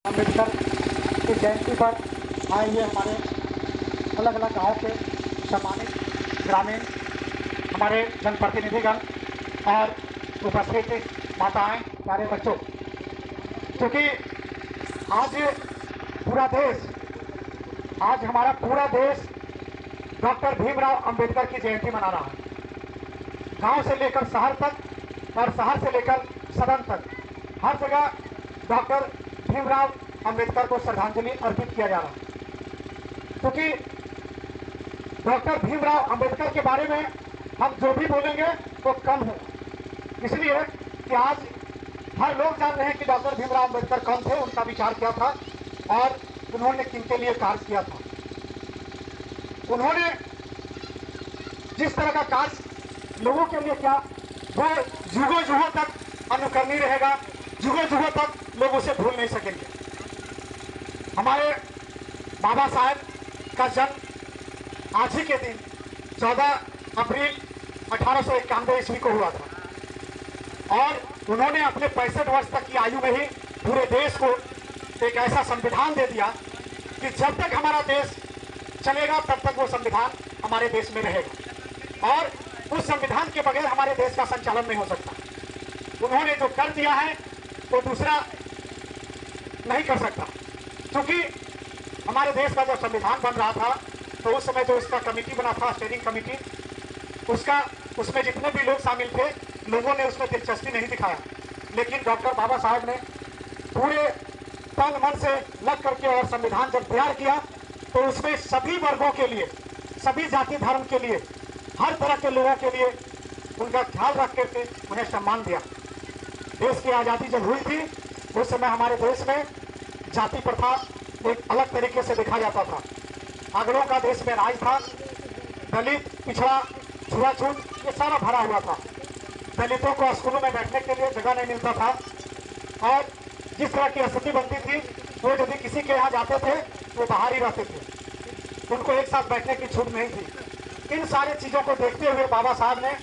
अम्बेडकर की जयंती पर आए हुए हमारे अलग अलग गाँव के सम्मानित ग्रामीण हमारे जनप्रतिनिधिगण और उपस्थित माताएं, प्यारे बच्चों, क्योंकि आज हमारा पूरा देश डॉक्टर भीमराव अंबेडकर की जयंती मना रहा है। गांव से लेकर शहर तक और शहर से लेकर सदन तक हर जगह डॉक्टर भीमराव अंबेडकर को श्रद्धांजलि अर्पित किया जा रहा है, क्योंकि डॉक्टर भीमराव अंबेडकर के बारे में हम जो भी बोलेंगे वो कम है। इसलिए कि आज हर लोग जान रहे हैं कि डॉक्टर भीमराव अंबेडकर कौन थे, उनका विचार क्या था और उन्होंने किनके लिए कार्य किया था। उन्होंने जिस तरह का कार्य लोगों के लिए किया वो युगों युगों तक अनुकरणीय रहेगा, युगों युगों तक लोग उसे भूल नहीं सकेंगे। हमारे बाबा साहब का जन्म आज ही के दिन 14 अप्रैल 1891 ईस्वी को हुआ था और उन्होंने अपने 65 वर्ष तक की आयु में ही पूरे देश को एक ऐसा संविधान दे दिया कि जब तक हमारा देश चलेगा तब तक वो संविधान हमारे देश में रहेगा और उस संविधान के बगैर हमारे देश का संचालन नहीं हो सकता। उन्होंने जो कर दिया है वो दूसरा नहीं कर सकता, क्योंकि हमारे देश का जब संविधान बन रहा था तो उस समय जो इसका कमेटी बना था, स्टीयरिंग कमेटी, उसमें जितने भी लोग शामिल थे, लोगों ने उसमें दिलचस्पी नहीं दिखाया। लेकिन डॉक्टर बाबा साहब ने पूरे तन मन से लग करके और संविधान जब तैयार किया तो उसमें सभी वर्गों के लिए, सभी जाति धर्म के लिए, हर तरह के लोगों के लिए उनका ख्याल रख करके उन्हें सम्मान दिया। देश की आज़ादी जब हुई थी उस समय हमारे देश में जाति प्रथा एक अलग तरीके से देखा जाता था। आगड़ों का देश में राज था, दलित, पिछड़ा, छुआछूत ये सारा भरा हुआ था। दलितों को स्कूलों में बैठने के लिए जगह नहीं मिलता था और जिस तरह की स्थिति बनती थी वो यदि किसी के यहाँ जाते थे वो बाहर ही रहते थे, उनको एक साथ बैठने की छूट नहीं थी। इन सारी चीज़ों को देखते हुए बाबा साहब ने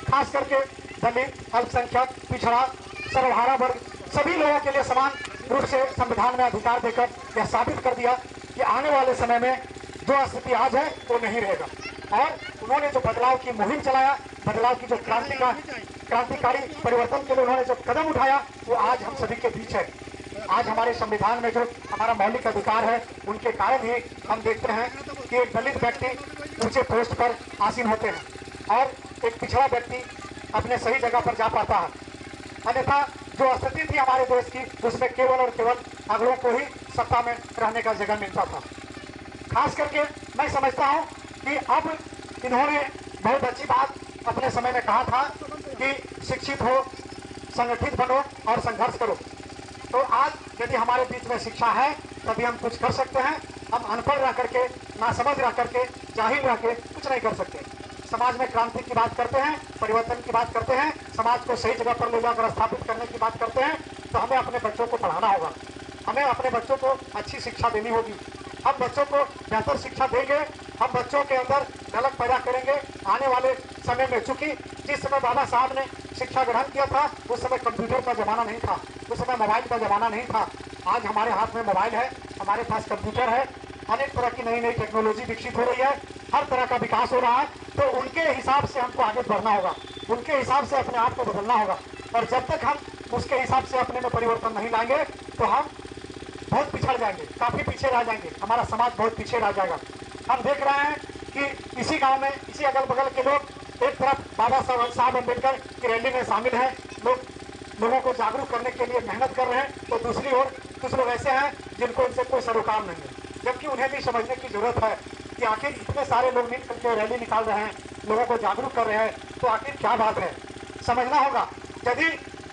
खास करके दलित, अल्पसंख्यक, पिछड़ा, सर्वहारा वर्ग सभी लोगों के लिए समान रूप से संविधान में अधिकार देकर यह साबित कर दिया कि आने वाले समय में जो स्थिति आज है वो नहीं रहेगा। और उन्होंने जो बदलाव की मुहिम चलाया, बदलाव की जो क्रांतिकारी परिवर्तन के लिए उन्होंने जो कदम उठाया वो आज हम सभी के बीच है। आज हमारे संविधान में जो हमारा मौलिक अधिकार है उनके कारण ही हम देखते हैं कि एक दलित व्यक्ति ऊंचे पोस्ट पर आसीन होते हैं और एक पिछड़ा व्यक्ति अपने सही जगह पर जा पाता है। अन्यथा जो स्थिति थी हमारे देश की उसमें केवल और केवल अगड़ों को ही सत्ता में रहने का जगह मिलता था। खास करके मैं समझता हूँ कि अब इन्होंने बहुत अच्छी बात अपने समय में कहा था कि शिक्षित हो, संगठित बनो और संघर्ष करो। तो आज यदि हमारे बीच में शिक्षा है तभी हम कुछ कर सकते हैं। हम अनपढ़ रह करके, नासमझ रह करके, जाहिल रह के कुछ नहीं कर सकते। समाज में क्रांति की बात करते हैं, परिवर्तन की बात करते हैं, समाज को सही जगह पर ले जाकर स्थापित करने की बात करते हैं, तो हमें अपने बच्चों को पढ़ाना होगा, हमें अपने बच्चों को अच्छी शिक्षा देनी होगी। हम बच्चों को बेहतर शिक्षा देंगे, हम बच्चों के अंदर झलक पैदा करेंगे आने वाले समय में। चूँकि जिस समय बाबा साहब ने शिक्षा ग्रहण किया था उस समय कंप्यूटर का ज़माना नहीं था, उस समय मोबाइल का ज़माना नहीं था। आज हमारे हाथ में मोबाइल है, हमारे पास कंप्यूटर है, अनेक तरह की नई नई टेक्नोलॉजी विकसित हो रही है, हर तरह का विकास हो रहा है। तो उनके हिसाब से हमको आगे बढ़ना होगा, उनके हिसाब से अपने आप को बदलना होगा। और जब तक हम उसके हिसाब से अपने में परिवर्तन नहीं लाएंगे तो हम बहुत पिछड़ जाएंगे, काफ़ी पीछे रह जाएंगे, हमारा समाज बहुत पीछे रह जाएगा। हम देख रहे हैं कि इसी गांव में, इसी अगल बगल के लोग एक तरफ बाबा साहब अम्बेडकर की रैली में शामिल हैं, लोगों को जागरूक करने के लिए मेहनत कर रहे हैं, तो दूसरी ओर कुछ लोग ऐसे हैं जिनको इनसे कोई सरोकार नहीं है। जबकि उन्हें भी समझने की जरूरत है कि आखिर इतने सारे लोग मिल करके रैली निकाल रहे हैं, लोगों को जागरूक कर रहे हैं, तो आखिर क्या बात है, समझना होगा। यदि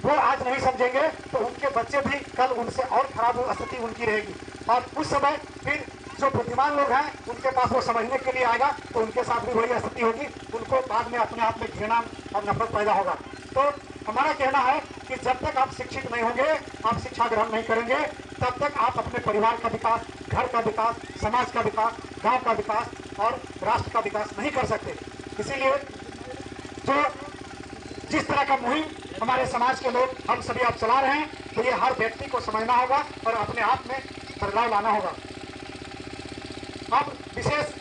वो आज नहीं समझेंगे तो उनके बच्चे भी कल उनसे और खराब स्थिति उनकी रहेगी और उस समय फिर जो बुद्धिमान लोग हैं उनके पास वो समझने के लिए आएगा तो उनके साथ भी वही स्थिति होगी, उनको बाद में अपने आप में घृणा और नफरत पैदा होगा। तो हमारा कहना है कि जब तक आप शिक्षित नहीं होंगे, आप शिक्षा ग्रहण नहीं करेंगे, तब तक आप अपने परिवार का विकास, घर का विकास, समाज का विकास, गांव का विकास और राष्ट्र का विकास नहीं कर सकते। इसीलिए जो जिस तरह का मुहिम हमारे समाज के लोग हम सभी अब चला रहे हैं, तो ये हर व्यक्ति को समझना होगा और अपने आप में बदलाव लाना होगा। अब विशेष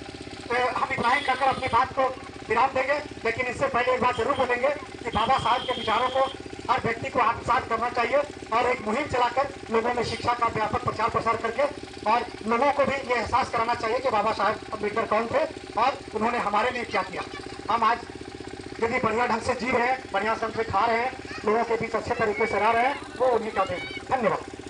हम इब्राहिम कहकर अपनी बात को विराम देंगे, लेकिन इससे पहले एक बात जरूर बोलेंगे कि बाबा साहब के विचारों को हर व्यक्ति को आत्मसात करना चाहिए और एक मुहिम चलाकर लोगों में शिक्षा का व्यापक प्रचार प्रसार करके और लोगों को भी ये एहसास कराना चाहिए कि बाबा साहब अम्बेडकर कौन थे और उन्होंने हमारे लिए क्या किया। हम आज यदि बढ़िया ढंग से जी रहे हैं, बढ़िया ढंग से खा रहे हैं, लोगों के बीच अच्छे तरीके से रह रहे हैं, वो उन्हीं का देन। धन्यवाद।